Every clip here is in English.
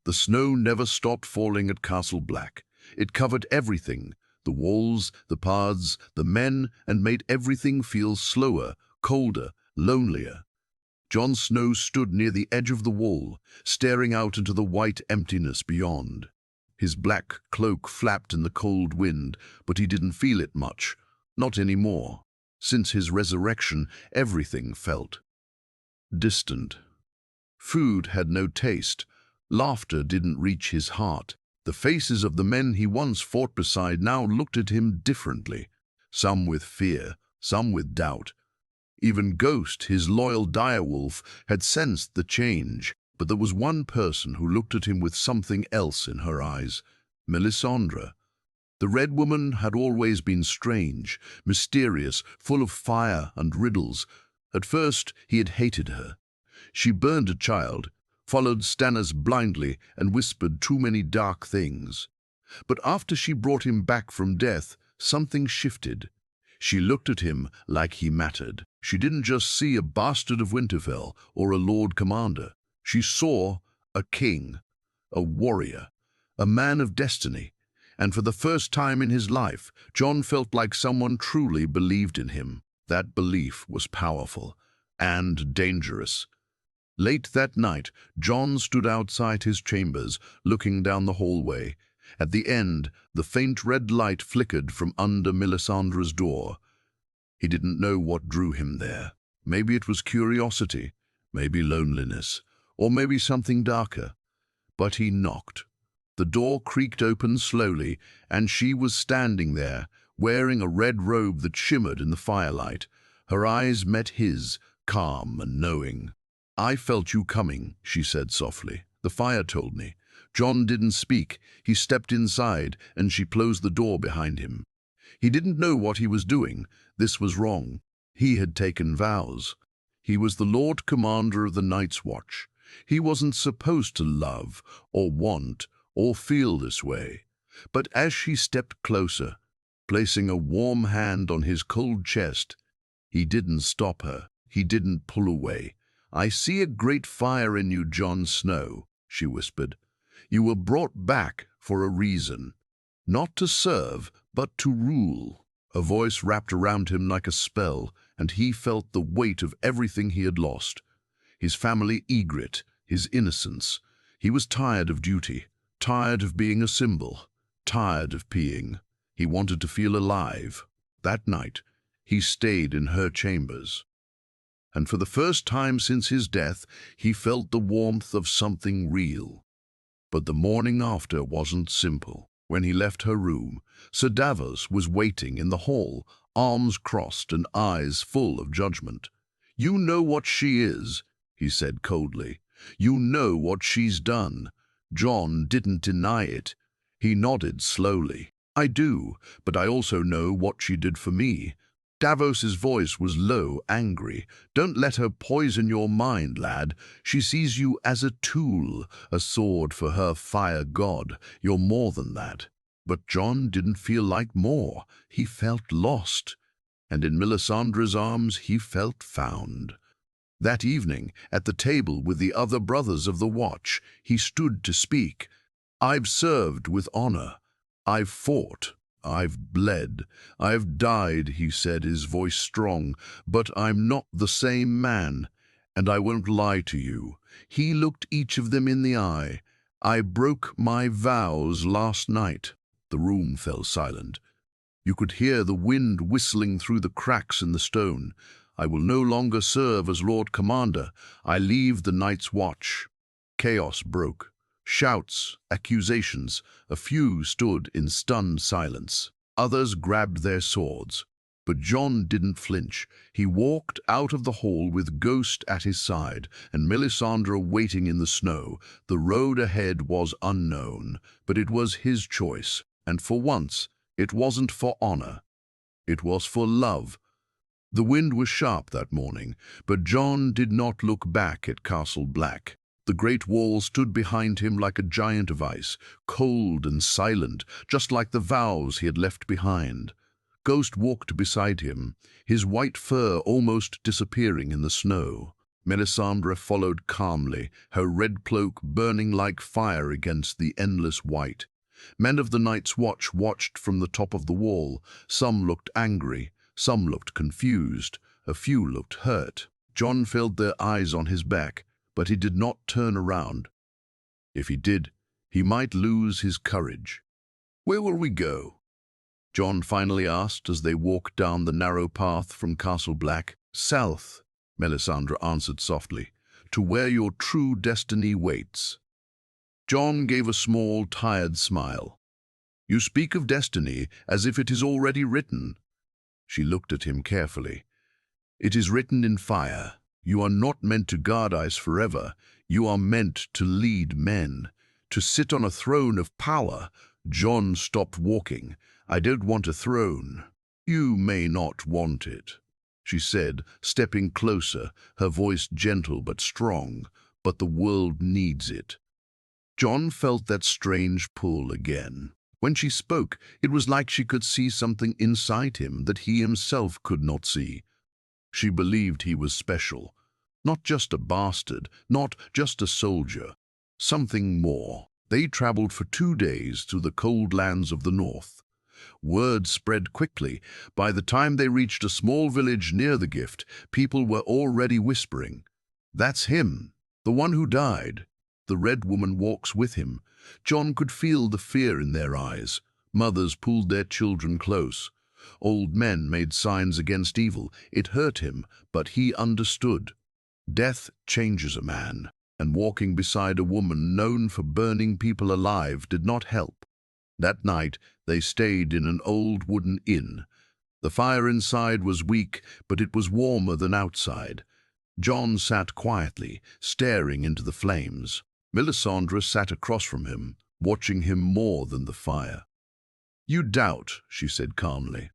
The snow never stopped falling at Castle Black. It covered everything, the walls, the paths, the men, and made everything feel slower, colder, lonelier. Jon Snow stood near the edge of the wall, staring out into the white emptiness beyond. His black cloak flapped in the cold wind, but he didn't feel it much, not anymore. Since his resurrection, everything felt distant. Food had no taste. Laughter didn't reach his heart. The faces of the men he once fought beside now looked at him differently, some with fear, some with doubt. Even Ghost, his loyal direwolf, had sensed the change, but there was one person who looked at him with something else in her eyes, Melisandre. The Red Woman had always been strange, mysterious, full of fire and riddles. At first he had hated her. She burned a child, followed Stannis blindly, and whispered too many dark things. But after she brought him back from death, something shifted. She looked at him like he mattered. She didn't just see a bastard of Winterfell or a Lord Commander. She saw a king, a warrior, a man of destiny. And for the first time in his life, Jon felt like someone truly believed in him. That belief was powerful and dangerous. Late that night, Jon stood outside his chambers, looking down the hallway. At the end, the faint red light flickered from under Melisandre's door. He didn't know what drew him there. Maybe it was curiosity, maybe loneliness, or maybe something darker. But he knocked. The door creaked open slowly, and she was standing there, wearing a red robe that shimmered in the firelight. Her eyes met his, calm and knowing. "I felt you coming," she said softly. "The fire told me." Jon didn't speak. He stepped inside, and she closed the door behind him. He didn't know what he was doing. This was wrong. He had taken vows. He was the Lord Commander of the Night's Watch. He wasn't supposed to love, or want, or feel this way. But as she stepped closer, placing a warm hand on his cold chest, he didn't stop her. He didn't pull away. "I see a great fire in you, Jon Snow," she whispered. "You were brought back for a reason. Not to serve, but to rule." A voice wrapped around him like a spell, and he felt the weight of everything he had lost. His family Ygritte, his innocence. He was tired of duty, tired of being a symbol, tired of peeing. He wanted to feel alive. That night, he stayed in her chambers. And for the first time since his death, he felt the warmth of something real. But the morning after wasn't simple. When he left her room, Sir Davos was waiting in the hall, arms crossed and eyes full of judgment. "You know what she is," he said coldly. "You know what she's done." Jon didn't deny it. He nodded slowly. "I do, but I also know what she did for me." Davos's voice was low, angry. "Don't let her poison your mind, lad. She sees you as a tool, a sword for her fire god. You're more than that." But Jon didn't feel like more. He felt lost. And in Melisandre's arms he felt found. That evening, at the table with the other brothers of the Watch, he stood to speak. "I've served with honor. I've fought. I've bled. I've died," he said, his voice strong, "but I'm not the same man, and I won't lie to you." He looked each of them in the eye. "I broke my vows last night." The room fell silent. You could hear the wind whistling through the cracks in the stone. "I will no longer serve as Lord Commander. I leave the Night's Watch." Chaos broke. Shouts, accusations. A few stood in stunned silence. Others grabbed their swords. But Jon didn't flinch. He walked out of the hall with Ghost at his side and Melisandre waiting in the snow. The road ahead was unknown, but it was his choice. And for once, it wasn't for honor. It was for love. The wind was sharp that morning, but Jon did not look back at Castle Black. The great wall stood behind him like a giant of ice, cold and silent, just like the vows he had left behind. Ghost walked beside him, his white fur almost disappearing in the snow. Melisandre followed calmly, her red cloak burning like fire against the endless white. Men of the Night's Watch watched from the top of the wall. Some looked angry, some looked confused, a few looked hurt. Jon felt their eyes on his back, but he did not turn around. If he did, he might lose his courage. "Where will we go?" Jon finally asked as they walked down the narrow path from Castle Black. "South," Melisandre answered softly, "to where your true destiny waits." Jon gave a small, tired smile. "You speak of destiny as if it is already written." She looked at him carefully. "It is written in fire. You are not meant to guard ice forever. You are meant to lead men, to sit on a throne of power." Jon stopped walking. "I don't want a throne." "You may not want it," she said, stepping closer, her voice gentle but strong, "but the world needs it." Jon felt that strange pull again. When she spoke, it was like she could see something inside him that he himself could not see. She believed he was special, not just a bastard, not just a soldier, something more. They traveled for 2 days through the cold lands of the north. Word spread quickly. By the time they reached a small village near the gift, people were already whispering, "That's him, the one who died. The Red Woman walks with him." Jon could feel the fear in their eyes. Mothers pulled their children close. Old men made signs against evil. It hurt him, but he understood. Death changes a man, and walking beside a woman known for burning people alive did not help. That night, they stayed in an old wooden inn. The fire inside was weak, but it was warmer than outside. Jon sat quietly, staring into the flames. Melisandre sat across from him, watching him more than the fire. "You doubt," she said calmly.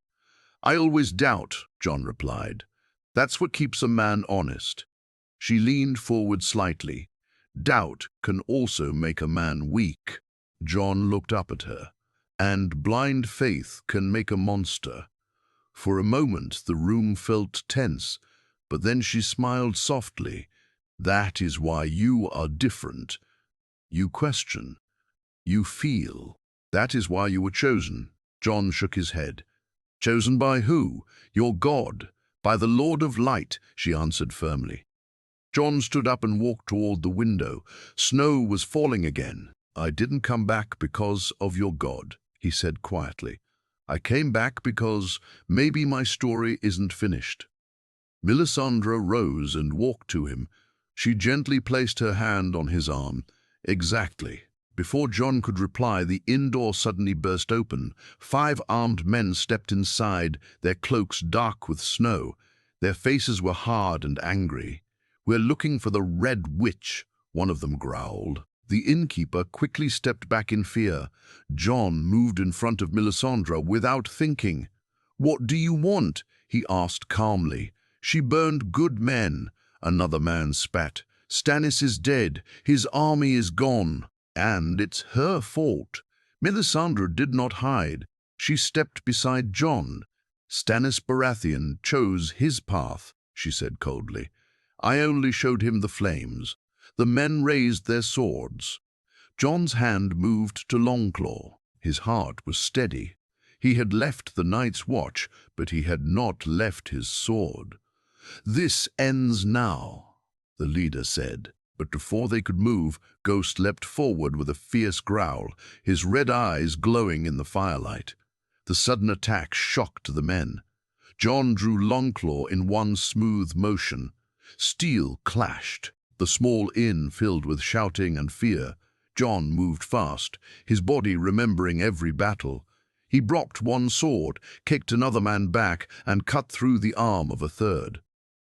"I always doubt," Jon replied. "That's what keeps a man honest." She leaned forward slightly. "Doubt can also make a man weak." Jon looked up at her. "And blind faith can make a monster." For a moment the room felt tense, but then she smiled softly. "That is why you are different. You question. You feel. That is why you were chosen." Jon shook his head. "Chosen by who? Your God. By the Lord of Light," she answered firmly. Jon stood up and walked toward the window. Snow was falling again. "I didn't come back because of your God," he said quietly. "I came back because maybe my story isn't finished." Melisandre rose and walked to him. She gently placed her hand on his arm. "Exactly." Before Jon could reply, the inn door suddenly burst open. 5 armed men stepped inside, their cloaks dark with snow. Their faces were hard and angry. "We're looking for the Red Witch," one of them growled. The innkeeper quickly stepped back in fear. Jon moved in front of Melisandre without thinking. "What do you want?" he asked calmly. "She burned good men." Another man spat. "Stannis is dead. His army is gone. And it's her fault." Melisandre did not hide. She stepped beside Jon. "Stannis Baratheon chose his path," she said coldly. "I only showed him the flames." The men raised their swords. Jon's hand moved to Longclaw. His heart was steady. He had left the Night's Watch, but he had not left his sword. "This ends now," the leader said. But before they could move, Ghost leapt forward with a fierce growl, his red eyes glowing in the firelight. The sudden attack shocked the men. Jon drew Longclaw in one smooth motion. Steel clashed. The small inn filled with shouting and fear. Jon moved fast, his body remembering every battle. He dropped one sword, kicked another man back, and cut through the arm of a third.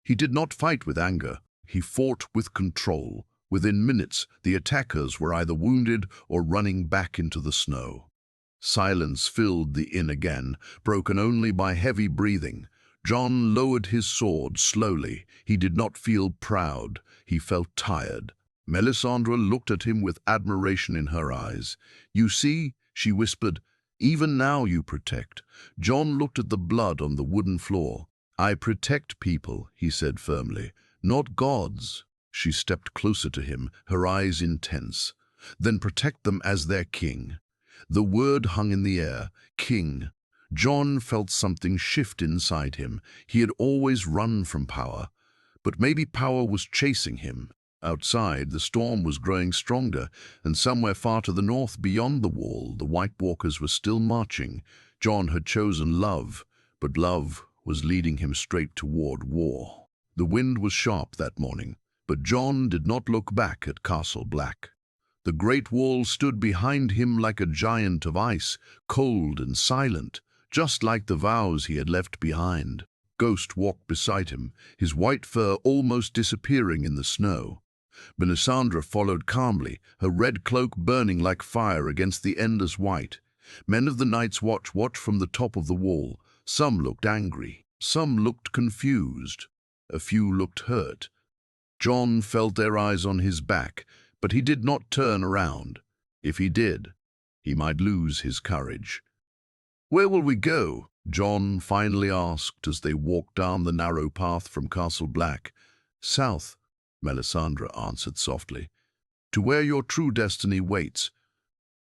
He did not fight with anger. He fought with control. Within minutes, the attackers were either wounded or running back into the snow. Silence filled the inn again, broken only by heavy breathing. Jon lowered his sword slowly. He did not feel proud. He felt tired. Melisandre looked at him with admiration in her eyes. "You see," she whispered, "even now you protect." Jon looked at the blood on the wooden floor. "I protect people," he said firmly, Not gods. She stepped closer to him, her eyes intense. Then protect them as their king. The word hung in the air. King. Jon felt something shift inside him. He had always run from power. But maybe power was chasing him. Outside, the storm was growing stronger, and somewhere far to the north, beyond the wall, the White Walkers were still marching. Jon had chosen love, but love was leading him straight toward war. The wind was sharp that morning, but Jon did not look back at Castle Black. The great wall stood behind him like a giant of ice, cold and silent, just like the vows he had left behind. Ghost walked beside him, his white fur almost disappearing in the snow. Melisandre followed calmly, her red cloak burning like fire against the endless white. Men of the Night's Watch watched from the top of the wall. Some looked angry, some looked confused, a few looked hurt. Jon felt their eyes on his back, but he did not turn around. If he did, he might lose his courage. "Where will we go?" Jon finally asked as they walked down the narrow path from Castle Black. "South," Melisandre answered softly, "to where your true destiny waits."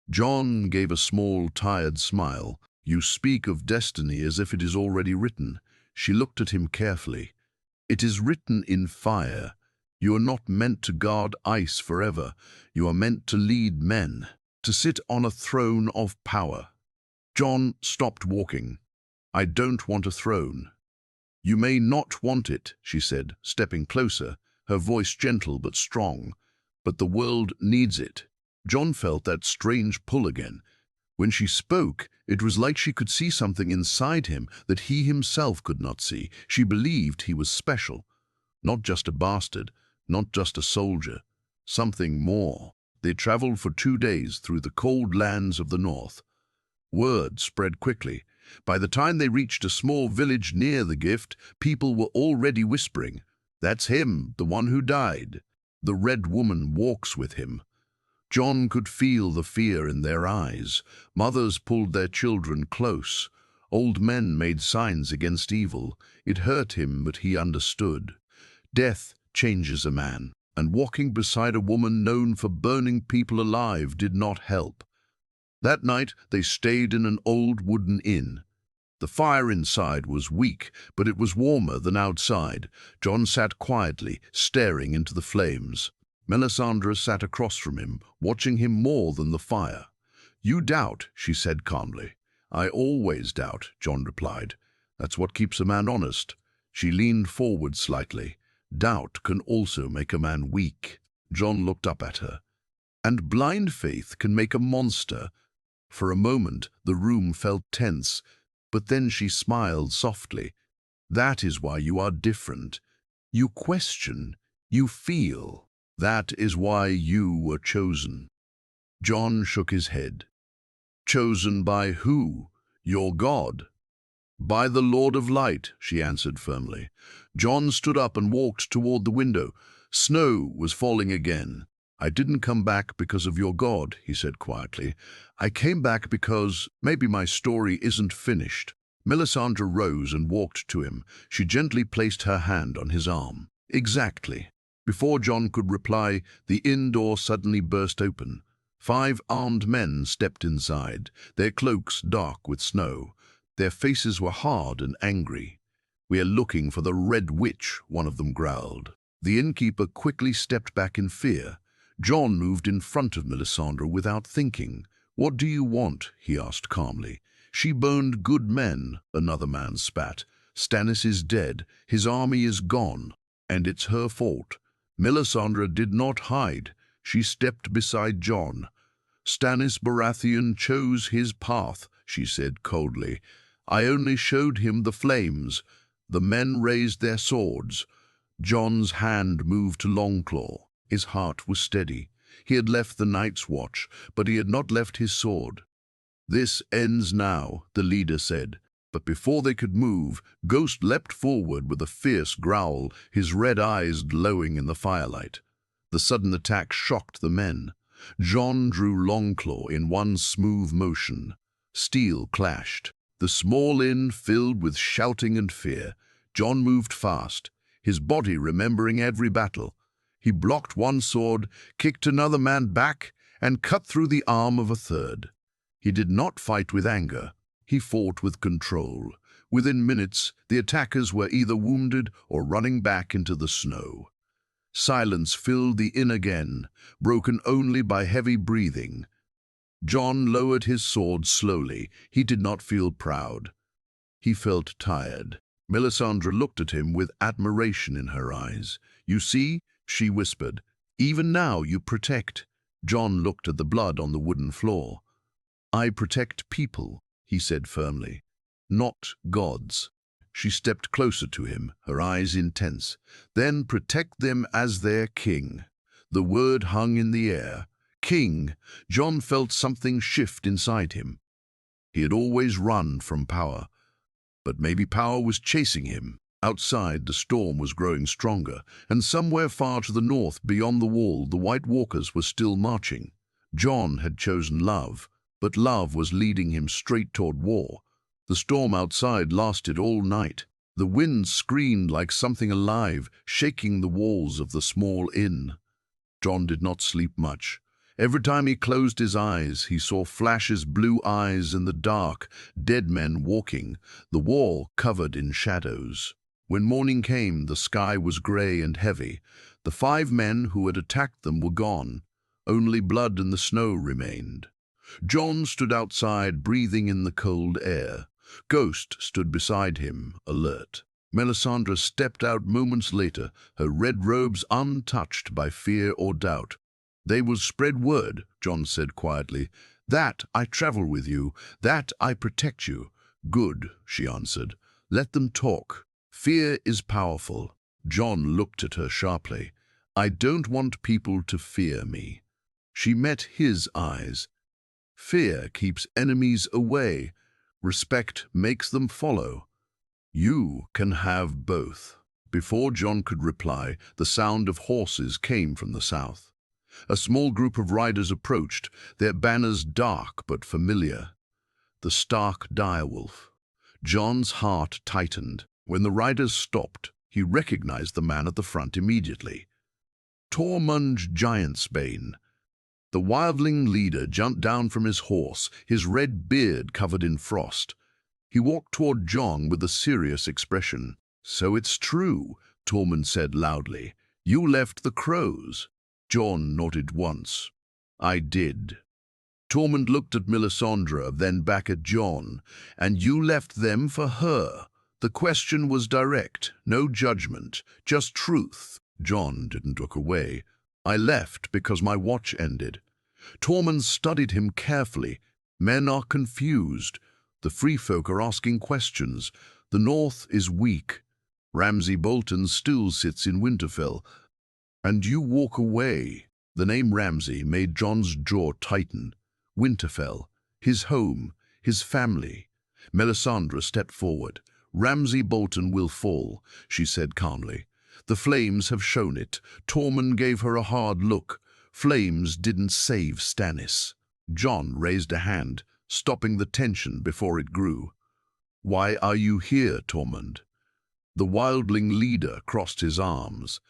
Jon gave a small, tired smile. "You speak of destiny as if it is already written." She looked at him carefully. "It is written in fire. You are not meant to guard ice forever. You are meant to lead men, to sit on a throne of power." Jon stopped walking. "I don't want a throne." "You may not want it," she said, stepping closer, her voice gentle but strong. "But the world needs it." Jon felt that strange pull again. When she spoke, it was like she could see something inside him that he himself could not see. She believed he was special. Not just a bastard, not just a soldier. Something more. They traveled for 2 days through the cold lands of the north. Word spread quickly. By the time they reached a small village near the gift, people were already whispering, "That's him, the one who died. The Red Woman walks with him." Jon could feel the fear in their eyes. Mothers pulled their children close. Old men made signs against evil. It hurt him, but he understood. Death changes a man, and walking beside a woman known for burning people alive did not help. That night they stayed in an old wooden inn. The fire inside was weak, but it was warmer than outside. Jon sat quietly, staring into the flames. Melisandre sat across from him, watching him more than the fire. "You doubt," she said calmly. "I always doubt," Jon replied. "That's what keeps a man honest." She leaned forward slightly. "Doubt can also make a man weak." Jon looked up at her. "And blind faith can make a monster." For a moment, the room felt tense, but then she smiled softly. "That is why you are different. You question, you feel. That is why you were chosen." Jon shook his head. "Chosen by who? Your God?" "By the Lord of Light," she answered firmly. Jon stood up and walked toward the window. Snow was falling again. "I didn't come back because of your God," he said quietly. "I came back because maybe my story isn't finished." Melisandre rose and walked to him. She gently placed her hand on his arm. "Exactly." Before Jon could reply, the inn door suddenly burst open. 5 armed men stepped inside, their cloaks dark with snow. Their faces were hard and angry. "We are looking for the Red Witch," one of them growled. The innkeeper quickly stepped back in fear. Jon moved in front of Melisandre without thinking. "What do you want?" he asked calmly. "She burned good men," another man spat. "Stannis is dead, his army is gone, and it's her fault." Melisandre did not hide. She stepped beside Jon. "Stannis Baratheon chose his path," she said coldly. "I only showed him the flames." The men raised their swords. Jon's hand moved to Longclaw. His heart was steady. He had left the Night's Watch, but he had not left his sword. "This ends now," the leader said. But before they could move, Ghost leapt forward with a fierce growl, his red eyes glowing in the firelight. The sudden attack shocked the men. Jon drew Longclaw in one smooth motion. Steel clashed. The small inn filled with shouting and fear. Jon moved fast. his body remembering every battle. He blocked one sword, kicked another man back, and cut through the arm of a third. He did not fight with anger. He fought with control. Within minutes, the attackers were either wounded or running back into the snow. Silence filled the inn again, broken only by heavy breathing. Jon lowered his sword slowly. He did not feel proud. He felt tired. Melisandre looked at him with admiration in her eyes. "You see," she whispered, "even now you protect." Jon looked at the blood on the wooden floor. "I protect people," he said firmly, "not gods." She stepped closer to him, her eyes intense. "Then protect them as their king." The word hung in the air. King. Jon felt something shift inside him. He had always run from power, but maybe power was chasing him. Outside, the storm was growing stronger, and somewhere far to the north, beyond the wall, the White Walkers were still marching. Jon had chosen love, but love was leading him straight toward war. The storm outside lasted all night. The wind screamed like something alive, shaking the walls of the small inn. Jon did not sleep much. Every time he closed his eyes, he saw flashes, blue eyes in the dark, dead men walking, the wall covered in shadows. When morning came, the sky was gray and heavy. The 5 men who had attacked them were gone. Only blood and the snow remained. Jon stood outside, breathing in the cold air. Ghost stood beside him, alert. Melisandre stepped out moments later, her red robes untouched by fear or doubt. "They will spread word," Jon said quietly. "That I travel with you, that I protect you." "Good," she answered. "Let them talk. Fear is powerful." Jon looked at her sharply. "I don't want people to fear me." She met his eyes. "Fear keeps enemies away. Respect makes them follow. You can have both." Before Jon could reply, the sound of horses came from the south. A small group of riders approached, their banners dark but familiar. The Stark direwolf. Jon's heart tightened. When the riders stopped, he recognized the man at the front immediately. Tormund Giantsbane. The wildling leader jumped down from his horse, his red beard covered in frost. He walked toward Jon with a serious expression. "So it's true," Tormund said loudly. "You left the crows." Jon nodded once. "I did." Tormund looked at Melisandre, then back at Jon. "And you left them for her." The question was direct, no judgment, just truth. Jon didn't look away. "I left because my watch ended." Tormund studied him carefully. "Men are confused. The free folk are asking questions. The North is weak. Ramsay Bolton still sits in Winterfell. And you walk away." The name Ramsay made Jon's jaw tighten. Winterfell, his home, his family. Melisandre stepped forward. "Ramsay Bolton will fall," she said calmly. "The flames have shown it." Tormund gave her a hard look. Flames didn't save Stannis. Jon raised a hand, stopping the tension before it grew. "Why are you here, Tormund?" The wildling leader crossed his arms.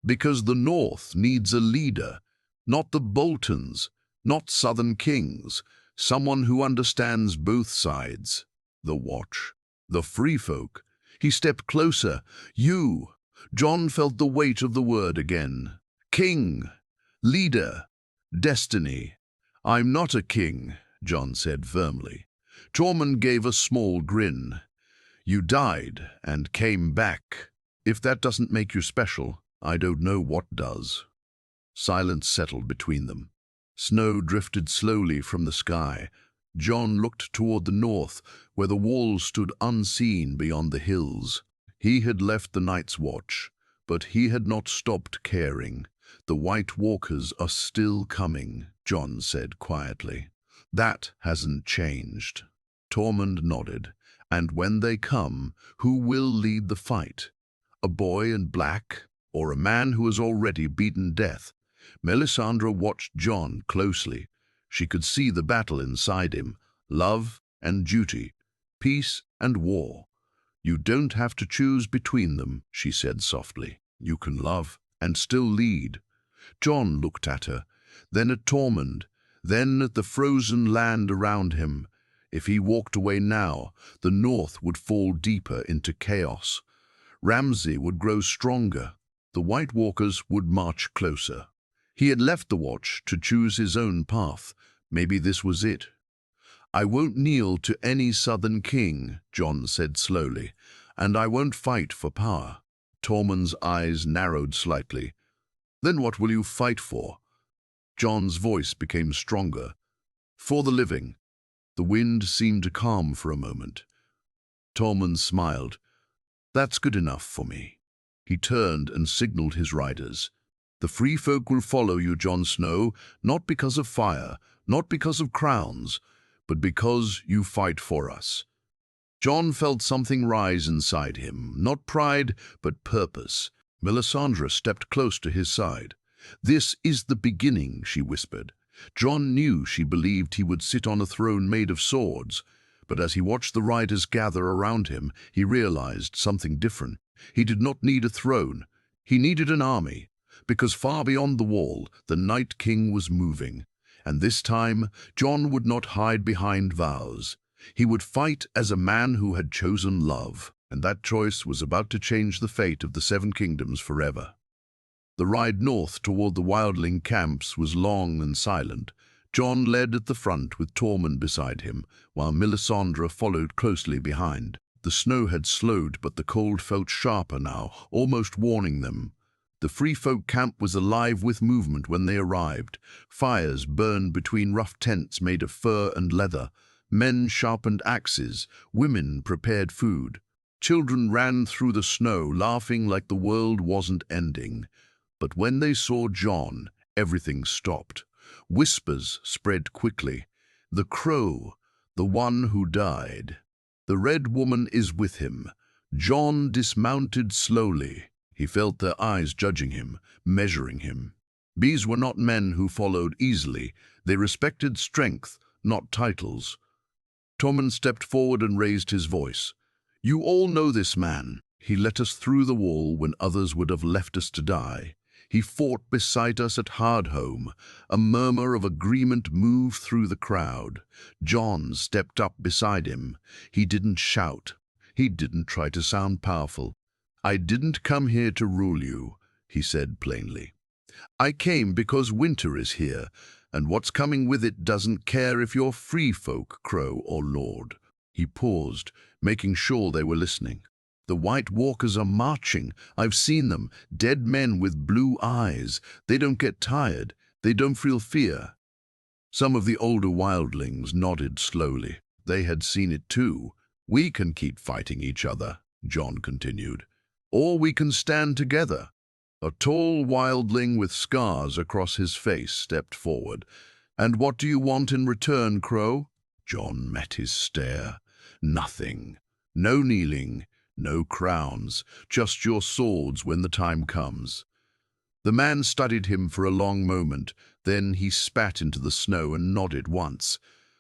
"Because the North needs a leader, not the Boltons, not Southern kings, someone who understands both sides." The Watch. The free folk. He stepped closer. "You." Jon felt the weight of the word again. "King. Leader. Destiny." "I'm not a king," Jon said firmly. Tormund gave a small grin. "You died and came back. If that doesn't make you special, I don't know what does." Silence settled between them. Snow drifted slowly from the sky. Jon looked toward the north, where the walls stood unseen beyond the hills. He had left the Night's Watch, but he had not stopped caring. "The White Walkers are still coming," Jon said quietly. "That hasn't changed." Tormund nodded. "And when they come, who will lead the fight? A boy in black, or a man who has already beaten death?" Melisandre watched Jon closely. She could see the battle inside him, love and duty, peace and war. You don't have to choose between them, she said softly. You can love and still lead. Jon looked at her, then at Tormund, then at the frozen land around him. If he walked away now, the north would fall deeper into chaos. Ramsay would grow stronger. The White Walkers would march closer. He had left the Watch to choose his own path. Maybe this was it. I won't kneel to any southern king, Jon said slowly, and I won't fight for power. Tormund's eyes narrowed slightly. Then what will you fight for? Jon's voice became stronger. For the living. The wind seemed to calm for a moment. Tormund smiled. That's good enough for me. He turned and signaled his riders. The free folk will follow you, Jon Snow, not because of fire, not because of crowns, but because you fight for us. Jon felt something rise inside him, not pride, but purpose. Melisandre stepped close to his side. This is the beginning, she whispered. Jon knew she believed he would sit on a throne made of swords, but as he watched the riders gather around him, he realized something different. He did not need a throne. He needed an army, because far beyond the wall, the Night King was moving. And this time, Jon would not hide behind vows. He would fight as a man who had chosen love, and that choice was about to change the fate of the Seven Kingdoms forever. The ride north toward the wildling camps was long and silent. Jon led at the front with Tormund beside him, while Melisandre followed closely behind. The snow had slowed, but the cold felt sharper now, almost warning them. The free folk camp was alive with movement when they arrived. Fires burned between rough tents made of fur and leather. Men sharpened axes. Women prepared food. Children ran through the snow, laughing like the world wasn't ending. But when they saw Jon, everything stopped. Whispers spread quickly. The crow, the one who died. The red woman is with him. Jon dismounted slowly. He felt their eyes judging him, measuring him. These were not men who followed easily. They respected strength, not titles. Tormund stepped forward and raised his voice. You all know this man. He let us through the wall when others would have left us to die. He fought beside us at Hardhome. A murmur of agreement moved through the crowd. Jon stepped up beside him. He didn't shout. He didn't try to sound powerful. I didn't come here to rule you, he said plainly. I came because winter is here, and what's coming with it doesn't care if you're free folk, crow or lord. He paused, making sure they were listening. The White Walkers are marching. I've seen them, dead men with blue eyes. They don't get tired. They don't feel fear. Some of the older wildlings nodded slowly. They had seen it too. We can keep fighting each other, Jon continued. Or we can stand together. A tall wildling with scars across his face stepped forward. And what do you want in return, Crow? Jon met his stare. Nothing. No kneeling. No crowns, just your swords when the time comes. The man studied him for a long moment, then he spat into the snow and nodded once.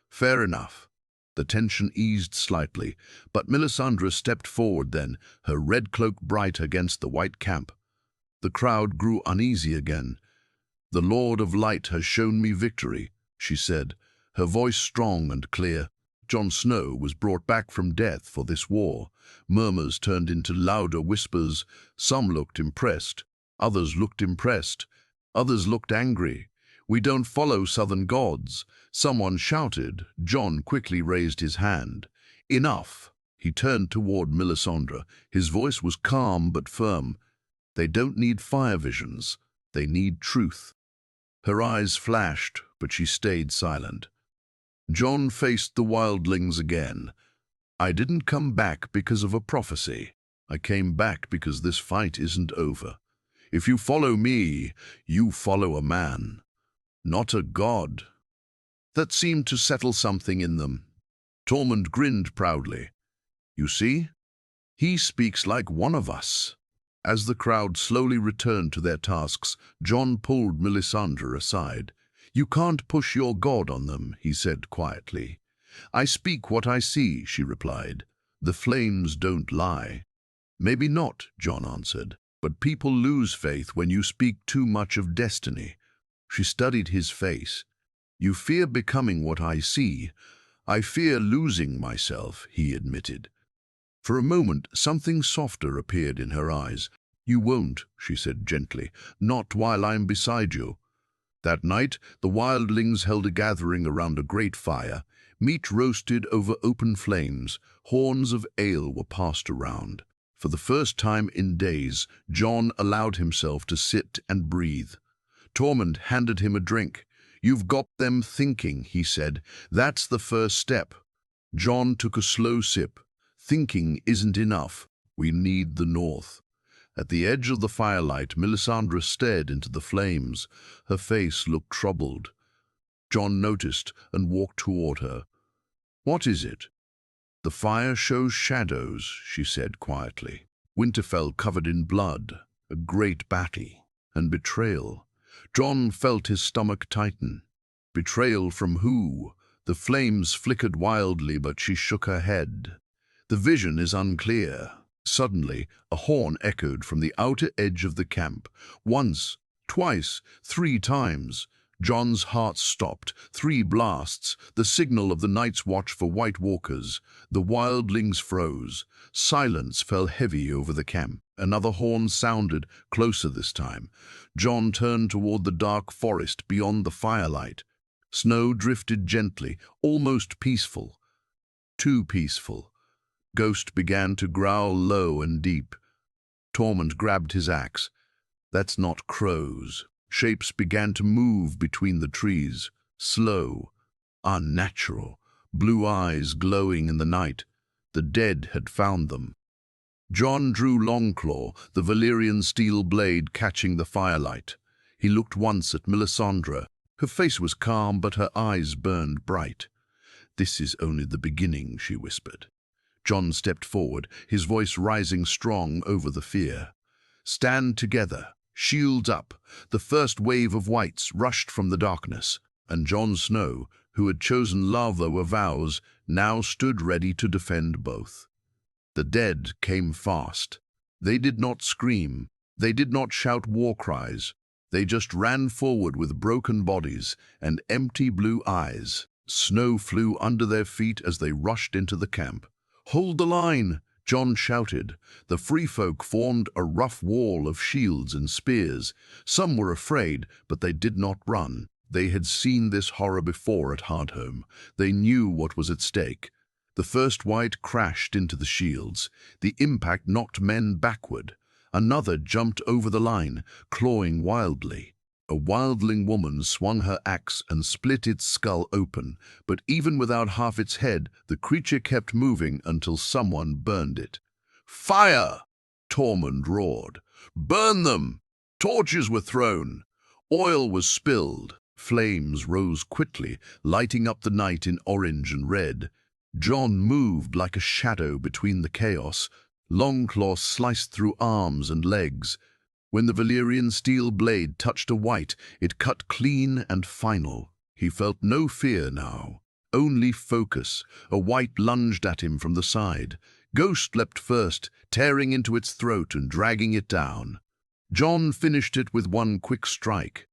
Fair enough. The tension eased slightly, but Melisandre stepped forward then, her red cloak bright against the white camp. The crowd grew uneasy again. The Lord of Light has shown me victory, she said, her voice strong and clear. Jon Snow was brought back from death for this war. Murmurs turned into louder whispers. Some looked impressed. Others looked impressed. Others looked angry. We don't follow southern gods. Someone shouted. Jon quickly raised his hand. Enough. He turned toward Melisandre. His voice was calm but firm. They don't need fire visions. They need truth. Her eyes flashed, but she stayed silent. Jon faced the wildlings again. I didn't come back because of a prophecy. I came back because this fight isn't over. If you follow me, you follow a man, not a god. That seemed to settle something in them. Tormund grinned proudly. You see? He speaks like one of us. As the crowd slowly returned to their tasks, Jon pulled Melisandre aside. You can't push your god on them, he said quietly. I speak what I see, she replied. The flames don't lie. Maybe not, Jon answered, but people lose faith when you speak too much of destiny. She studied his face. You fear becoming what I see. I fear losing myself, he admitted. For a moment, something softer appeared in her eyes. You won't, she said gently, not while I'm beside you. That night, the wildlings held a gathering around a great fire. Meat roasted over open flames, horns of ale were passed around. For the first time in days, Jon allowed himself to sit and breathe. Tormund handed him a drink. You've got them thinking, he said. That's the first step. Jon took a slow sip. Thinking isn't enough. We need the north. At the edge of the firelight, Melisandre stared into the flames. Her face looked troubled. Jon noticed and walked toward her. What is it? The fire shows shadows, she said quietly. Winterfell covered in blood, a great battle, and betrayal. Jon felt his stomach tighten. Betrayal from who? The flames flickered wildly, but she shook her head. The vision is unclear. Suddenly, a horn echoed from the outer edge of the camp. Once, twice, 3 times. Jon's heart stopped. 3 blasts, the signal of the night's watch for White Walkers. The wildlings froze. Silence fell heavy over the camp. Another horn sounded, closer this time. Jon turned toward the dark forest beyond the firelight. Snow drifted gently, almost peaceful. Too peaceful. Ghost began to growl low and deep. Tormund grabbed his axe. That's not crows. Shapes began to move between the trees. Slow, unnatural, blue eyes glowing in the night. The dead had found them. Jon drew Longclaw, the Valyrian steel blade catching the firelight. He looked once at Melisandre. Her face was calm, but her eyes burned bright. This is only the beginning, she whispered. Jon stepped forward, his voice rising strong over the fear. Stand together, shields up. The first wave of whites rushed from the darkness, and Jon Snow, who had chosen love over vows, now stood ready to defend both. The dead came fast. They did not scream. They did not shout war cries. They just ran forward with broken bodies and empty blue eyes. Snow flew under their feet as they rushed into the camp. Hold the line, Jon shouted. The free folk formed a rough wall of shields and spears. Some were afraid, but they did not run. They had seen this horror before at Hardhome. They knew what was at stake. The first white crashed into the shields. The impact knocked men backward. Another jumped over the line, clawing wildly. A wildling woman swung her axe and split its skull open, but even without half its head, the creature kept moving until someone burned it. Fire! Tormund roared. Burn them! Torches were thrown. Oil was spilled. Flames rose quickly, lighting up the night in orange and red. Jon moved like a shadow between the chaos. Longclaw sliced through arms and legs. When the Valyrian steel blade touched a white, it cut clean and final. He felt no fear now, only focus. A white lunged at him from the side. Ghost leapt first, tearing into its throat and dragging it down. Jon finished it with one quick strike.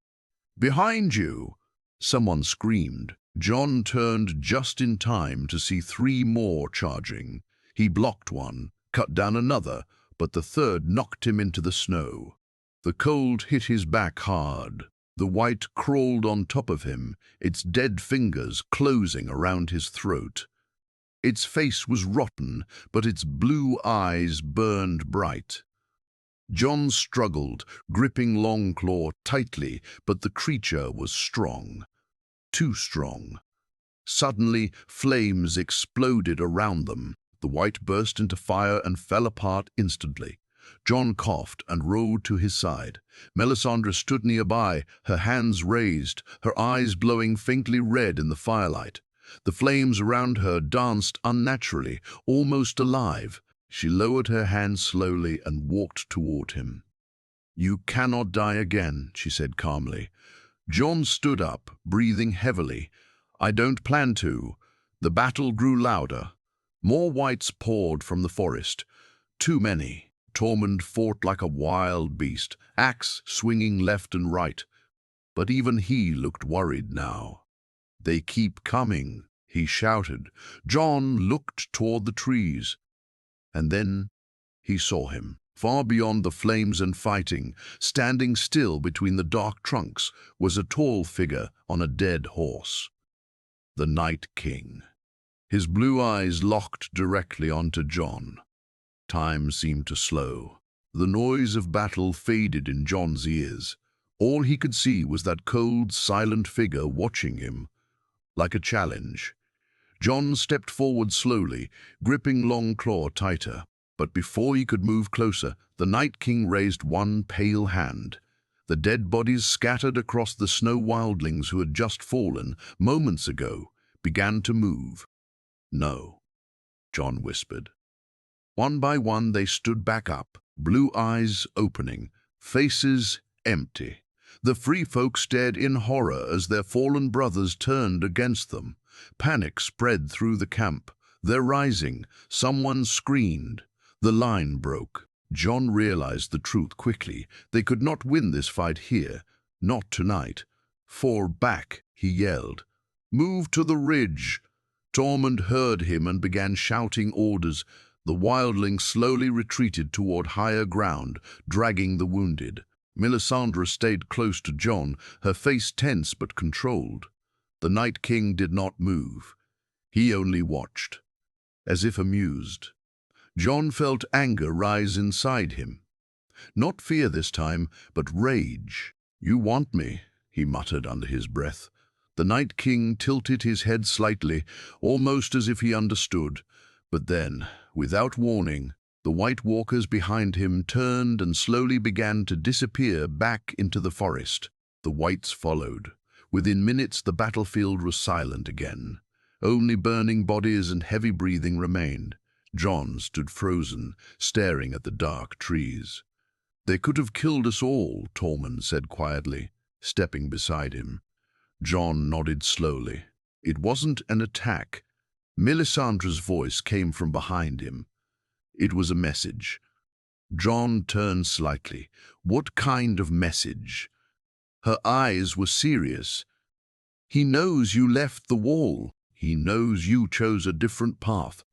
Behind you! Someone screamed. Jon turned just in time to see 3 more charging. He blocked one, cut down another, but the third knocked him into the snow. The cold hit his back hard. The white crawled on top of him, its dead fingers closing around his throat. Its face was rotten, but its blue eyes burned bright. Jon struggled, gripping Longclaw tightly, but the creature was strong. Too strong. Suddenly, flames exploded around them. The white burst into fire and fell apart instantly. Jon coughed and rolled to his side. Melisandre stood nearby, her hands raised, her eyes glowing faintly red in the firelight. The flames around her danced unnaturally, almost alive. She lowered her hands slowly and walked toward him. You cannot die again, she said calmly. Jon stood up, breathing heavily. I don't plan to. The battle grew louder. More whites poured from the forest. Too many. Tormund fought like a wild beast, axe swinging left and right. But even he looked worried now. "They keep coming," he shouted. Jon looked toward the trees, and then he saw him. Far beyond the flames and fighting, standing still between the dark trunks, was a tall figure on a dead horse. The Night King. His blue eyes locked directly onto Jon. Time seemed to slow. The noise of battle faded in Jon's ears. All he could see was that cold, silent figure watching him, like a challenge. Jon stepped forward slowly, gripping Longclaw tighter. But before he could move closer, the Night King raised one pale hand. The dead bodies scattered across the snow wildlings who had just fallen moments ago began to move. "No," Jon whispered. One by one they stood back up, blue eyes opening, faces empty. The free folk stared in horror as their fallen brothers turned against them. Panic spread through the camp. "They're rising," someone screamed. The line broke. Jon realized the truth quickly. They could not win this fight here. Not tonight. "Fall back," he yelled. "Move to the ridge." Tormund heard him and began shouting orders. The wildlings slowly retreated toward higher ground, dragging the wounded. Melisandre stayed close to Jon, her face tense but controlled. The Night King did not move. He only watched, as if amused. Jon felt anger rise inside him. Not fear this time, but rage. "You want me," he muttered under his breath. The Night King tilted his head slightly, almost as if he understood. But then, without warning, the White Walkers behind him turned and slowly began to disappear back into the forest. The Whites followed. Within minutes the battlefield was silent again. Only burning bodies and heavy breathing remained. Jon stood frozen, staring at the dark trees. "They could have killed us all," Tormund said quietly, stepping beside him. Jon nodded slowly. "It wasn't an attack." Melisandre's voice came from behind him. It was a message. Jon turned slightly. "What kind of message?" Her eyes were serious. "He knows you left the wall. He knows you chose a different path."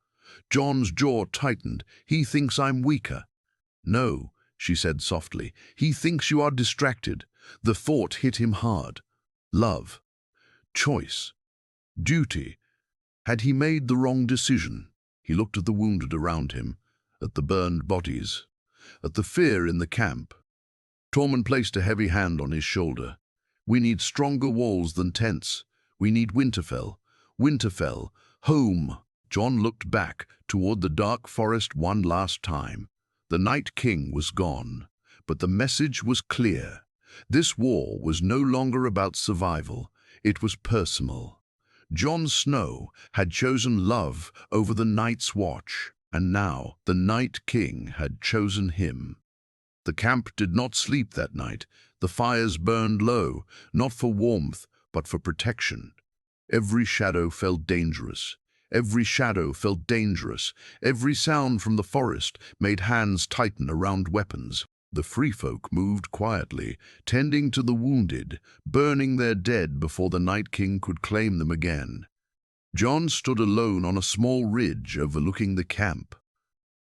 Jon's jaw tightened. "He thinks I'm weaker." "No," she said softly. "He thinks you are distracted." The thought hit him hard. Love. Choice. Duty. Had he made the wrong decision? He looked at the wounded around him, at the burned bodies, at the fear in the camp. Tormund placed a heavy hand on his shoulder. "We need stronger walls than tents. We need Winterfell. Winterfell. Home." Jon looked back toward the dark forest one last time. The Night King was gone, but the message was clear. This war was no longer about survival. It was personal. Jon Snow had chosen love over the Night's Watch, and now the Night King had chosen him. The camp did not sleep that night. The fires burned low, not for warmth, but for protection. Every shadow felt dangerous. Every shadow felt dangerous. Every sound from the forest made hands tighten around weapons. The free folk moved quietly, tending to the wounded, burning their dead before the Night King could claim them again. Jon stood alone on a small ridge overlooking the camp.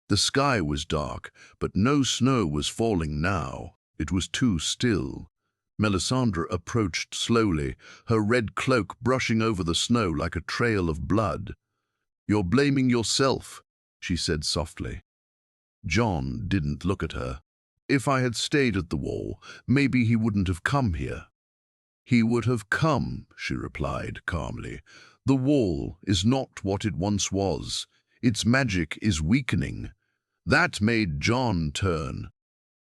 The sky was dark, but no snow was falling now. It was too still. Melisandre approached slowly, her red cloak brushing over the snow like a trail of blood. "You're blaming yourself," she said softly. Jon didn't look at her. "If I had stayed at the wall, maybe he wouldn't have come here." "He would have come," she replied calmly. "The wall is not what it once was. Its magic is weakening." That made Jon turn.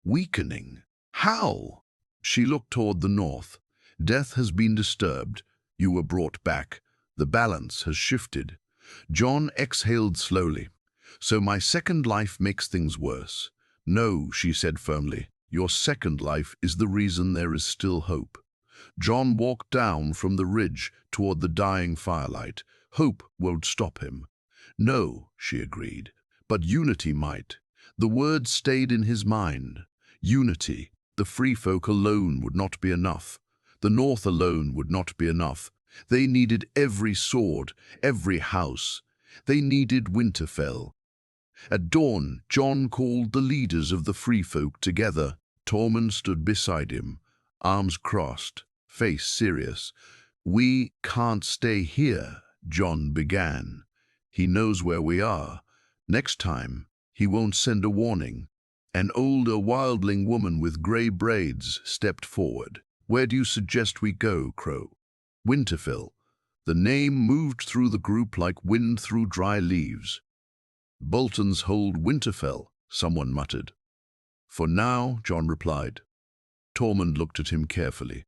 "Weakening? How?" She looked toward the north. "Death has been disturbed. You were brought back. The balance has shifted." Jon exhaled slowly. "So my second life makes things worse." "No," she said firmly. "Your second life is the reason there is still hope." Jon walked down from the ridge toward the dying firelight. Hope won't stop him. No, she agreed, but unity might. The word stayed in his mind. Unity. The free folk alone would not be enough. The North alone would not be enough. They needed every sword, every house. They needed Winterfell. At dawn, Jon called the leaders of the free folk together. Tormund stood beside him, arms crossed, face serious. "We can't stay here," Jon began. "He knows where we are. Next time, he won't send a warning." An older wildling woman with grey braids stepped forward. "Where do you suggest we go, Crow?" "Winterfell." The name moved through the group like wind through dry leaves. "Bolton's hold Winterfell," someone muttered. "For now," Jon replied. Tormund looked at him carefully.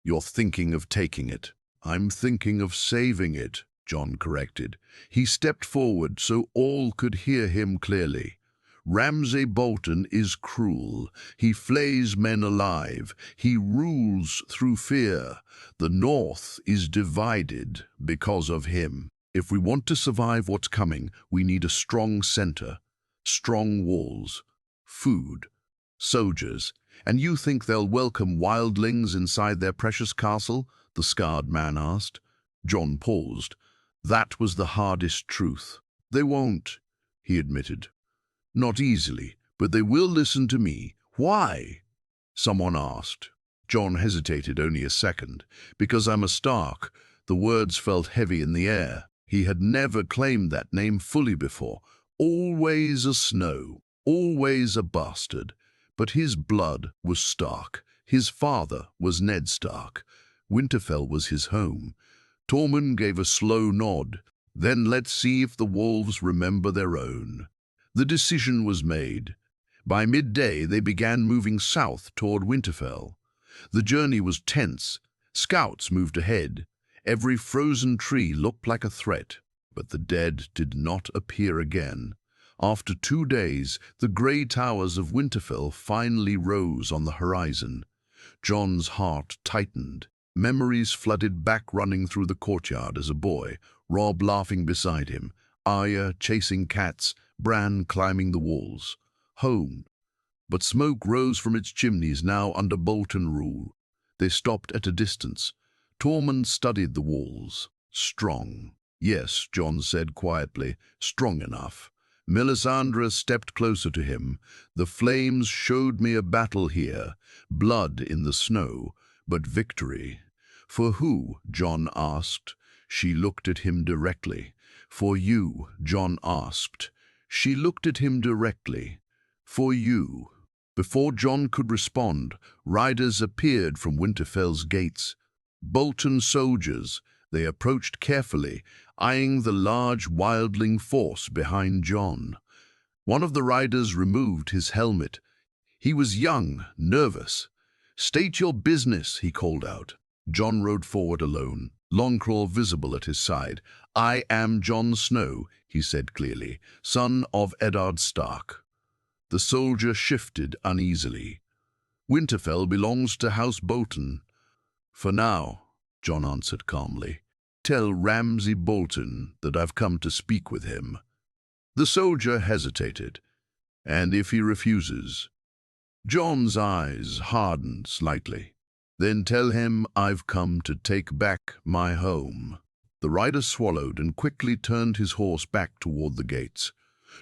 "You're thinking of taking it." "I'm thinking of saving it," Jon corrected. He stepped forward so all could hear him clearly. "Ramsay Bolton is cruel. He flays men alive. He rules through fear. The North is divided because of him. If we want to survive what's coming, we need a strong center, strong walls, food, soldiers. And you think they'll welcome wildlings inside their precious castle?" the scarred man asked. Jon paused. That was the hardest truth. "They won't," he admitted. "Not easily, but they will listen to me." "Why?" someone asked. Jon hesitated only a second. "Because I'm a Stark." The words felt heavy in the air. He had never claimed that name fully before. Always a Snow, always a bastard. But his blood was Stark. His father was Ned Stark. Winterfell was his home. Tormund gave a slow nod. "Then let's see if the wolves remember their own." The decision was made. By midday, they began moving south toward Winterfell. The journey was tense. Scouts moved ahead. Every frozen tree looked like a threat, but the dead did not appear again. After 2 days, the grey towers of Winterfell finally rose on the horizon. Jon's heart tightened. Memories flooded back, running through the courtyard as a boy, Robb laughing beside him, Arya chasing cats, Bran climbing the walls. Home. But smoke rose from its chimneys now under Bolton rule. They stopped at a distance. Tormund studied the walls. "Strong." "Yes," Jon said quietly, "strong enough." Melisandre stepped closer to him. "The flames showed me a battle here, blood in the snow, but victory." "For who?" Jon asked. She looked at him directly. "For you," Jon asked. She looked at him directly. "For you." Before Jon could respond, riders appeared from Winterfell's gates. Bolton soldiers. They approached carefully, eyeing the large wildling force behind Jon. One of the riders removed his helmet. He was young, nervous. "State your business," he called out. Jon rode forward alone, Longclaw visible at his side. "I am Jon Snow," he said clearly, "son of Eddard Stark." The soldier shifted uneasily. "Winterfell belongs to House Bolton." "For now," Jon answered calmly. "Tell Ramsay Bolton that I've come to speak with him." The soldier hesitated. "And if he refuses?" Jon's eyes hardened slightly. "Then tell him I've come to take back my home." The rider swallowed and quickly turned his horse back toward the gates.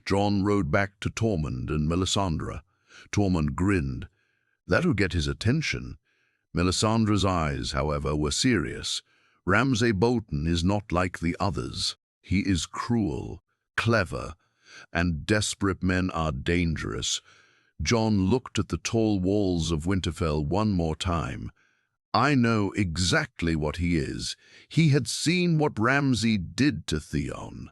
Jon rode back to Tormund and Melisandre. Tormund grinned. That would get his attention. Melisandre's eyes, however, were serious. "Ramsay Bolton is not like the others. He is cruel, clever, and desperate men are dangerous." Jon looked at the tall walls of Winterfell one more time. "I know exactly what he is." He had seen what Ramsay did to Theon,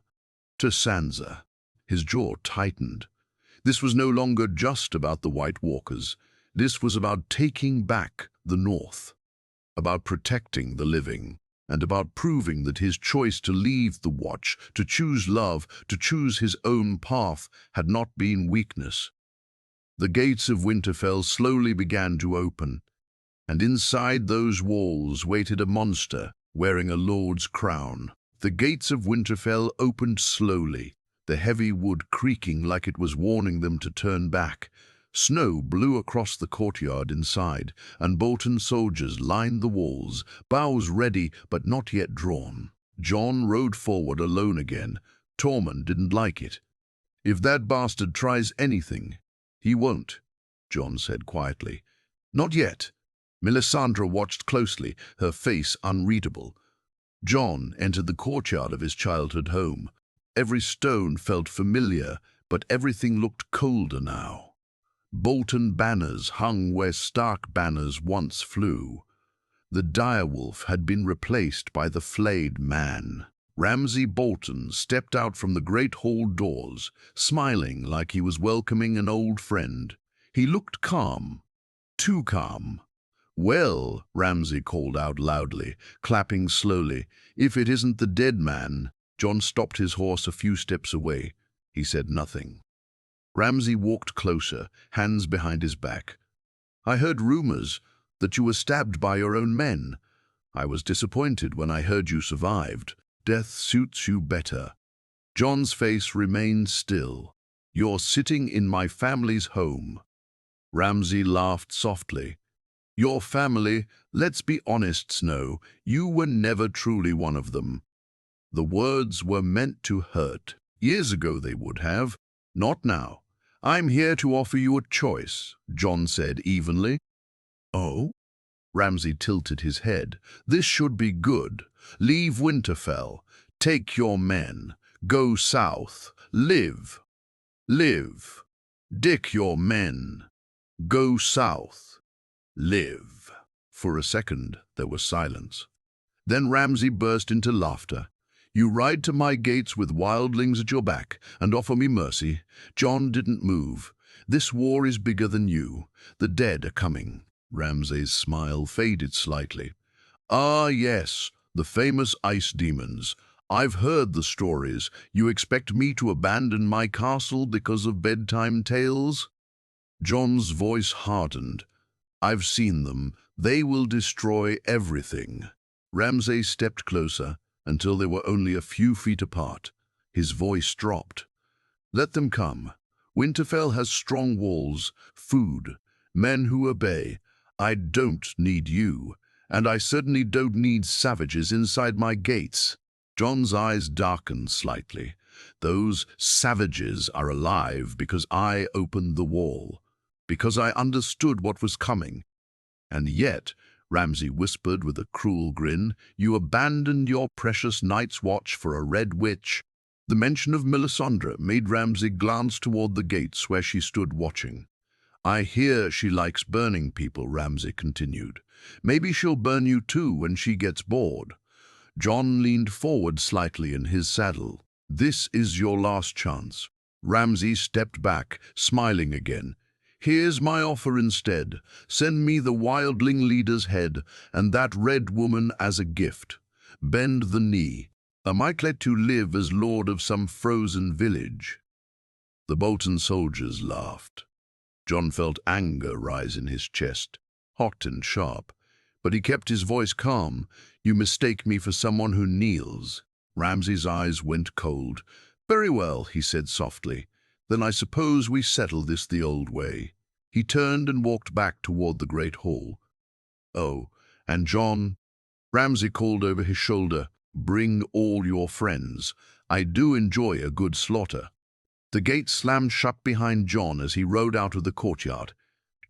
to Sansa. His jaw tightened. This was no longer just about the White Walkers. This was about taking back the North, about protecting the living, and about proving that his choice to leave the Watch, to choose love, to choose his own path, had not been weakness. The gates of Winterfell slowly began to open, and inside those walls waited a monster wearing a lord's crown. The gates of Winterfell opened slowly, the heavy wood creaking like it was warning them to turn back. Snow blew across the courtyard inside, and Bolton soldiers lined the walls, bows ready but not yet drawn. Jon rode forward alone again. Tormund didn't like it. "If that bastard tries anything, he won't," Jon said quietly. "Not yet." Melisandre watched closely, her face unreadable. Jon entered the courtyard of his childhood home. Every stone felt familiar, but everything looked colder now. Bolton banners hung where Stark banners once flew. The direwolf had been replaced by the flayed man. Ramsay Bolton stepped out from the great hall doors, smiling like he was welcoming an old friend. He looked calm, too calm. "Well," Ramsay called out loudly, clapping slowly, "if it isn't the dead man." Jon stopped his horse a few steps away. He said nothing. Ramsay walked closer, hands behind his back. "I heard rumors that you were stabbed by your own men. I was disappointed when I heard you survived. Death suits you better." Jon's face remained still. "You're sitting in my family's home." Ramsay laughed softly. "Your family, let's be honest, Snow, you were never truly one of them." The words were meant to hurt. Years ago they would have. Not now. "I'm here to offer you a choice," Jon said evenly. "Oh?" Ramsay tilted his head. "This should be good. Leave Winterfell. Take your men. Go south. Live. Live. Dick your men. Go south. Live." For a second there was silence. Then Ramsay burst into laughter. "You ride to my gates with wildlings at your back and offer me mercy." Jon didn't move. "This war is bigger than you. The dead are coming." Ramsay's smile faded slightly. "Ah, yes, the famous ice demons. I've heard the stories. You expect me to abandon my castle because of bedtime tales?" Jon's voice hardened. "I've seen them. They will destroy everything." Ramsay stepped closer until they were only a few feet apart. His voice dropped. "Let them come. Winterfell has strong walls, food, men who obey. I don't need you, and I certainly don't need savages inside my gates." Jon's eyes darkened slightly. "Those savages are alive because I opened the wall, because I understood what was coming. And yet," Ramsay whispered with a cruel grin, "you abandoned your precious night's watch for a red witch." The mention of Melisandre made Ramsay glance toward the gates where she stood watching. "I hear she likes burning people," Ramsay continued. "Maybe she'll burn you too when she gets bored." Jon leaned forward slightly in his saddle. "This is your last chance." Ramsay stepped back, smiling again. "Here's my offer instead. Send me the wildling leader's head and that red woman as a gift. Bend the knee. I might let you live as lord of some frozen village." The Bolton soldiers laughed. Jon felt anger rise in his chest, hot and sharp, but he kept his voice calm. "You mistake me for someone who kneels." Ramsay's eyes went cold. "Very well," he said softly. "Then I suppose we settle this the old way." He turned and walked back toward the great hall. "Oh, and Jon," Ramsay called over his shoulder, "bring all your friends. I do enjoy a good slaughter." The gate slammed shut behind Jon as he rode out of the courtyard.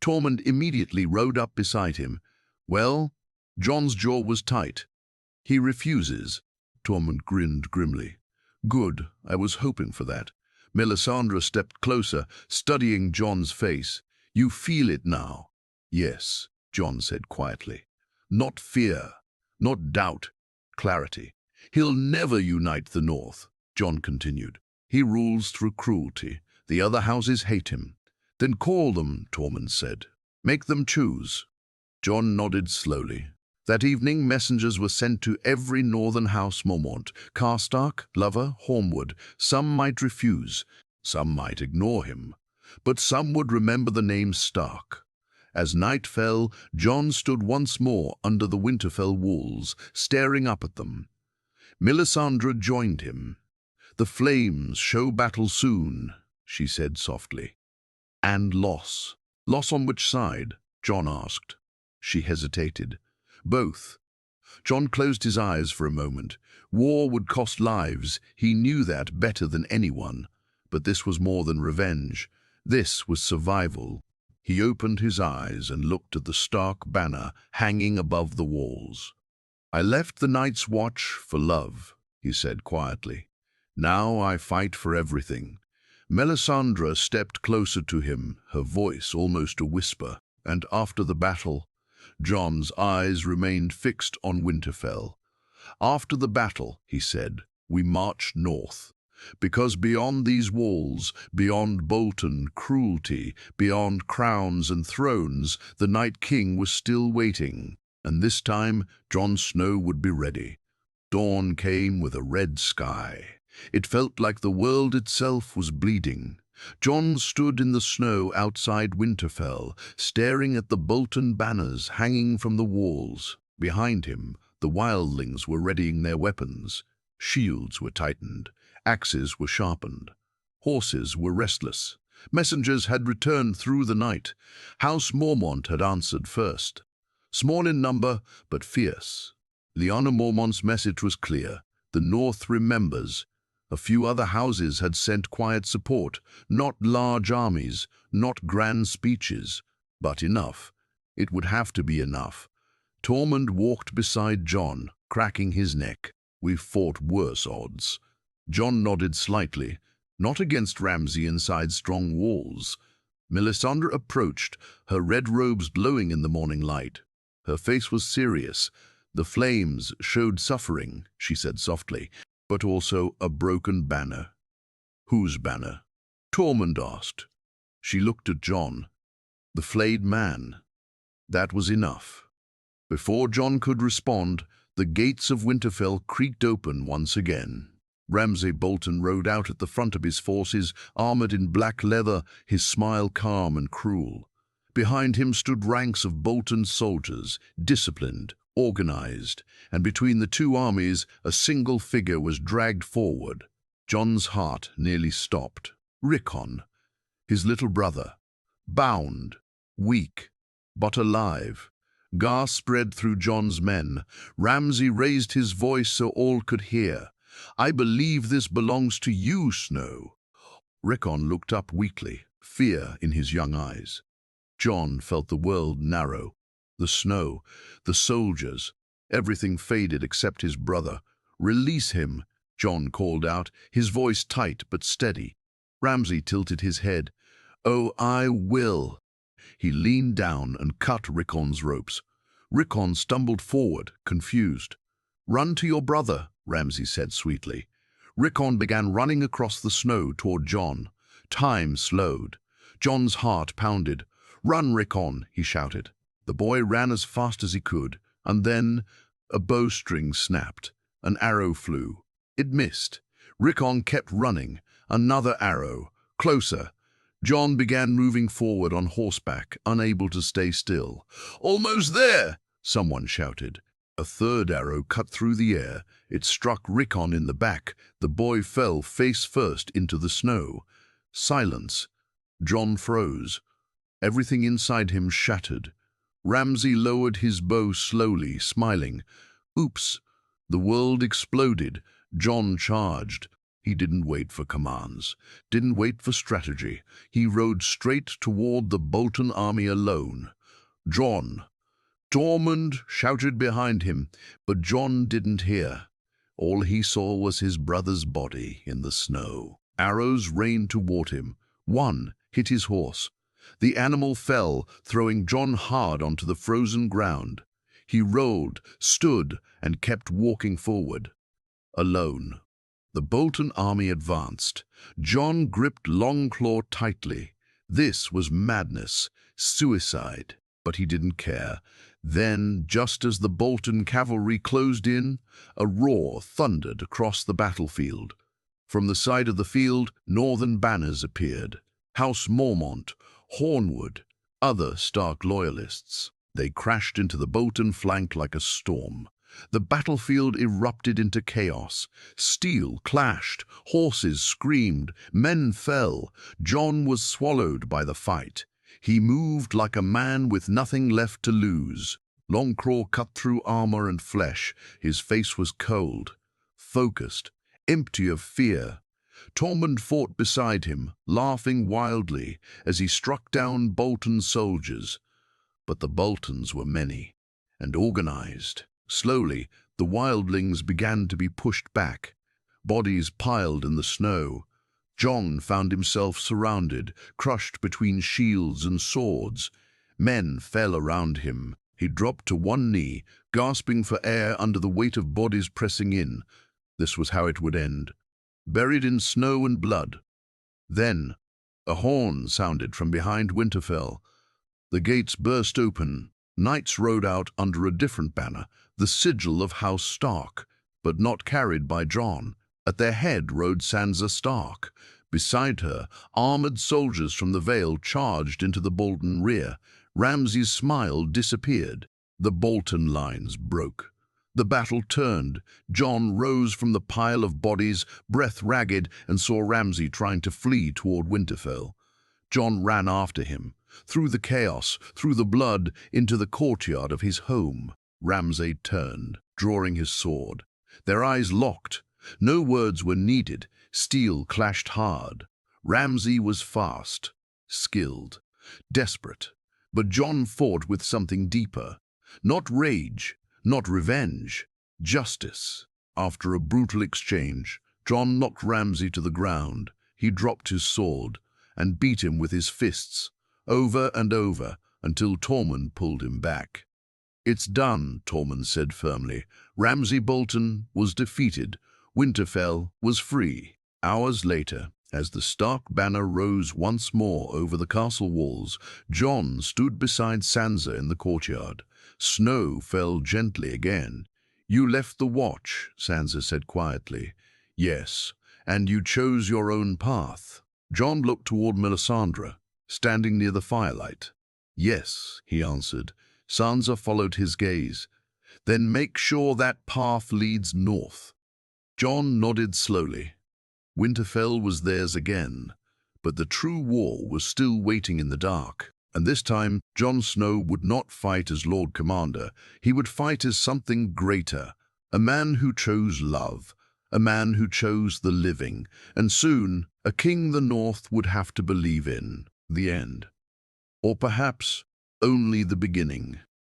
Tormund immediately rode up beside him. "Well?" Jon's jaw was tight. "He refuses." Tormund grinned grimly. "Good, I was hoping for that." Melisandre stepped closer, studying Jon's face. "You feel it now?" "Yes," Jon said quietly. "Not fear, not doubt, clarity." "He'll never unite the North," Jon continued. "He rules through cruelty. The other houses hate him." "Then call them," Tormund said. "Make them choose." Jon nodded slowly. That evening, messengers were sent to every northern house Mormont, Karstark, Glover, Hornwood. Some might refuse, some might ignore him, but some would remember the name Stark. As night fell, Jon stood once more under the Winterfell walls, staring up at them. Melisandre joined him. "The flames show battle soon," she said softly. "And loss." "Loss on which side?" Jon asked. She hesitated. "Both." Jon closed his eyes for a moment. War would cost lives. He knew that better than anyone. But this was more than revenge. This was survival. He opened his eyes and looked at the stark banner hanging above the walls. "I left the Night's Watch for love," he said quietly. "Now I fight for everything." Melisandre stepped closer to him, her voice almost a whisper. "And after the battle?" Jon's eyes remained fixed on Winterfell. "After the battle," he said, "we marched north. Because beyond these walls, beyond Bolton, cruelty, beyond crowns and thrones, the Night King was still waiting. And this time, Jon Snow would be ready." Dawn came with a red sky. It felt like the world itself was bleeding. Jon stood in the snow outside Winterfell, staring at the Bolton banners hanging from the walls. Behind him, the wildlings were readying their weapons. Shields were tightened. Axes were sharpened. Horses were restless. Messengers had returned through the night. House Mormont had answered first. Small in number, but fierce. Lyanna Mormont's message was clear. The North remembers. A few other houses had sent quiet support, not large armies, not grand speeches, but enough. It would have to be enough. Tormund walked beside Jon, cracking his neck. "We've fought worse odds." Jon nodded slightly. "Not against Ramsay inside strong walls." Melisandre approached, her red robes glowing in the morning light. Her face was serious. "The flames showed suffering," she said softly, "but also a broken banner." "Whose banner?" Tormund asked. She looked at Jon. "The flayed man." That was enough. Before Jon could respond, the gates of Winterfell creaked open once again. Ramsay Bolton rode out at the front of his forces, armored in black leather, his smile calm and cruel. Behind him stood ranks of Bolton soldiers, disciplined, organized, and between the two armies a single figure was dragged forward. Jon's heart nearly stopped. Rickon, his little brother, bound, weak, but alive. Gasp spread through Jon's men. Ramsay raised his voice so all could hear. "I believe this belongs to you, Snow." Rickon looked up weakly, fear in his young eyes. Jon felt the world narrow. The snow, the soldiers, everything faded except his brother. "Release him," Jon called out, his voice tight but steady. Ramsay tilted his head. "Oh, I will." He leaned down and cut Rickon's ropes. Rickon stumbled forward, confused. "Run to your brother," Ramsay said sweetly. Rickon began running across the snow toward Jon. Time slowed. Jon's heart pounded. "Run, Rickon," he shouted. The boy ran as fast as he could, and then a bowstring snapped. An arrow flew. It missed. Rickon kept running. Another arrow. Closer. Jon began moving forward on horseback, unable to stay still. "Almost there!" someone shouted. A third arrow cut through the air. It struck Rickon in the back. The boy fell face first into the snow. Silence. Jon froze. Everything inside him shattered. Ramsay lowered his bow slowly, smiling. Oops. The world exploded. Jon charged. He didn't wait for commands, didn't wait for strategy. He rode straight toward the Bolton army alone. "Jon!" Tormund shouted behind him, but Jon didn't hear. All he saw was his brother's body in the snow. Arrows rained toward him. One hit his horse. The animal fell, throwing Jon hard onto the frozen ground. He rolled, stood, and kept walking forward. Alone. The Bolton army advanced. Jon gripped Longclaw tightly. This was madness, suicide, but he didn't care. Then, just as the Bolton cavalry closed in, a roar thundered across the battlefield. From the side of the field, northern banners appeared. House Mormont, Hornwood, other Stark loyalists. They crashed into the Bolton flank like a storm. The battlefield erupted into chaos. Steel clashed, horses screamed, men fell. Jon was swallowed by the fight. He moved like a man with nothing left to lose. Longclaw cut through armor and flesh. His face was cold, focused, empty of fear. Tormund fought beside him, laughing wildly as he struck down Bolton's soldiers. But the Boltons were many and organized. Slowly, the wildlings began to be pushed back. Bodies piled in the snow. Jon found himself surrounded, crushed between shields and swords. Men fell around him. He dropped to one knee, gasping for air under the weight of bodies pressing in. This was how it would end, buried in snow and blood. Then, a horn sounded from behind Winterfell. The gates burst open. Knights rode out under a different banner, the sigil of House Stark, but not carried by Jon. At their head rode Sansa Stark. Beside her, armored soldiers from the Vale charged into the Bolton rear. Ramsay's smile disappeared. The Bolton lines broke. The battle turned. Jon rose from the pile of bodies, breath ragged, and saw Ramsay trying to flee toward Winterfell. Jon ran after him, through the chaos, through the blood, into the courtyard of his home. Ramsay turned, drawing his sword. Their eyes locked. No words were needed. Steel clashed hard. Ramsay was fast, skilled, desperate. But Jon fought with something deeper. Not rage, not revenge, justice. After a brutal exchange, Jon knocked Ramsay to the ground. He dropped his sword and beat him with his fists, over and over, until Tormund pulled him back. "It's done," Tormund said firmly. Ramsay Bolton was defeated. Winterfell was free. Hours later, as the Stark banner rose once more over the castle walls, Jon stood beside Sansa in the courtyard. Snow fell gently again. "You left the watch," Sansa said quietly. "Yes, and you chose your own path." Jon looked toward Melisandre, standing near the firelight. "Yes," he answered. Sansa followed his gaze. "Then make sure that path leads north." Jon nodded slowly. Winterfell was theirs again, but the true war was still waiting in the dark. And this time, Jon Snow would not fight as Lord Commander. He would fight as something greater, a man who chose love, a man who chose the living, and soon a king the North would have to believe in. The end. Or perhaps only the beginning.